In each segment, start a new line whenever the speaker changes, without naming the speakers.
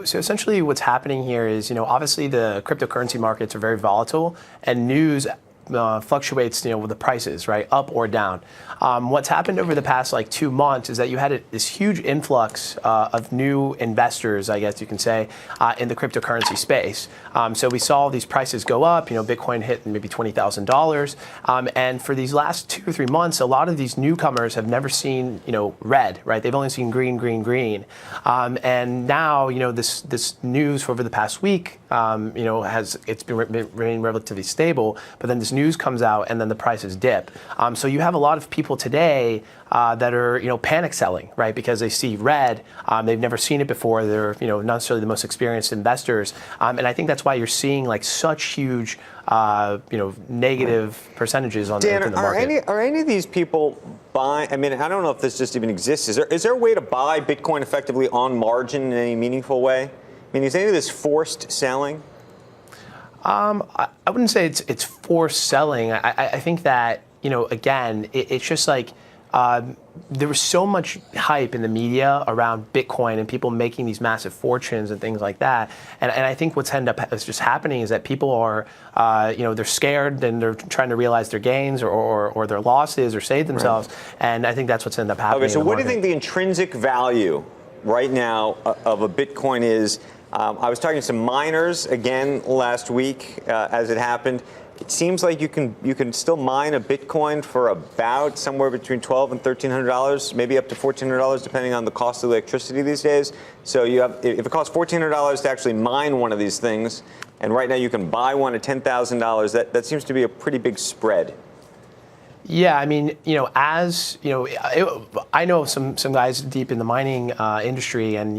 So essentially what's happening here is, obviously the cryptocurrency markets are very volatile and news fluctuates, with the prices, right, up or down. What's happened over the past 2 months is that you had this huge influx of new investors, I guess you can say, in the cryptocurrency space. So we saw these prices go up. Bitcoin hit maybe $20,000, and for these last 2 or 3 months, a lot of these newcomers have never seen, red, right? They've only seen green, green, green, and now, this news for over the past week, it's been remaining relatively stable, but then this news comes out and then the prices dip. So you have a lot of people today that are panic selling, right? Because they see red, they've never seen it before. They're not necessarily the most experienced investors, and I think that's why you're seeing such huge negative percentages on the market.
Are any of these people buying? I mean, I don't know if this just even exists. Is there a way to buy Bitcoin effectively on margin in any meaningful way? I mean, is any of this forced selling?
I wouldn't say it's forced selling. I think that, again, it's just there was so much hype in the media around Bitcoin and people making these massive fortunes and things like that. And I think what's ended up just happening is that people are, they're scared and they're trying to realize their gains or their losses or save themselves. Right. And I think that's what's ended up happening.
Okay, so what do you think the intrinsic value right now of a Bitcoin is? I was talking to some miners again last week as it happened. It seems like you can still mine a Bitcoin for about somewhere between $1,200 and $1,300, maybe up to $1,400 depending on the cost of electricity these days. So if it costs $1,400 to actually mine one of these things, and right now you can buy one at $10,000, that seems to be a pretty big spread.
Yeah, I mean, I know some guys deep in the mining industry, and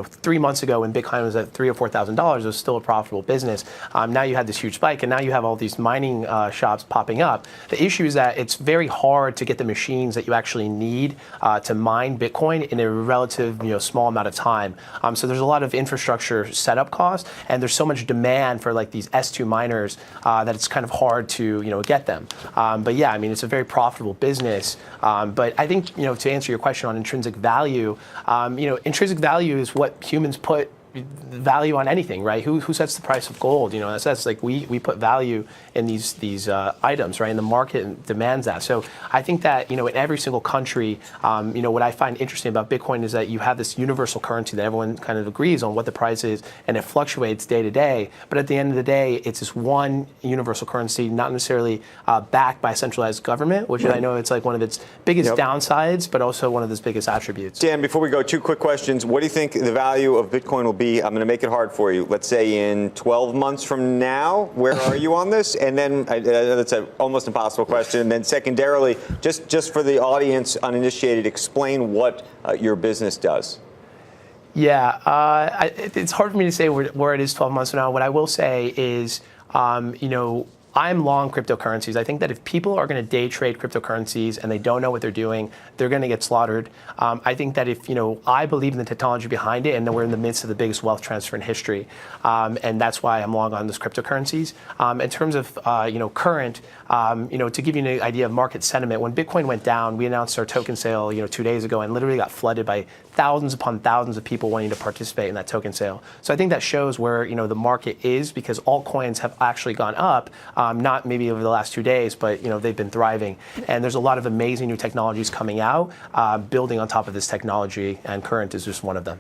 3 months ago when Bitcoin was at $3,000 or $4,000, it was still a profitable business. Now you had this huge spike, and now you have all these mining shops popping up. The issue is that it's very hard to get the machines that you actually need to mine Bitcoin in a relative small amount of time. So there's a lot of infrastructure setup costs, and there's so much demand for these S2 miners that it's kind of hard to get them. But yeah, I mean, it's a very profitable business, but I think to answer your question on intrinsic value, intrinsic value is what humans put value on anything, right? Who sets the price of gold? That's we put value in these items, right? And the market demands that. So I think that in every single country, what I find interesting about Bitcoin is that you have this universal currency that everyone kind of agrees on what the price is, and it fluctuates day to day. But at the end of the day, it's this one universal currency, not necessarily backed by a centralized government, which I know it's one of its biggest downsides, but also one of its biggest attributes.
Dan, before we go, 2 quick questions. What do you think the value of Bitcoin will be? I'm going to make it hard for you. Let's say in 12 months from now, where are you on this? And then that's an almost impossible question. And then secondarily, just for the audience uninitiated, explain what your business does.
Yeah, it's hard for me to say where it is 12 months from now. What I will say is, I'm long cryptocurrencies. I think that if people are going to day trade cryptocurrencies and they don't know what they're doing, they're going to get slaughtered. I think that if, I believe in the technology behind it, and that we're in the midst of the biggest wealth transfer in history, and that's why I'm long on those cryptocurrencies. In terms of, current, to give you an idea of market sentiment, when Bitcoin went down, we announced our token sale, 2 days ago, and literally got flooded by thousands upon thousands of people wanting to participate in that token sale. So I think that shows where, the market is, because altcoins have actually gone up, not maybe over the last 2 days, but, they've been thriving. And there's a lot of amazing new technologies coming out, building on top of this technology, and Current is just one of them.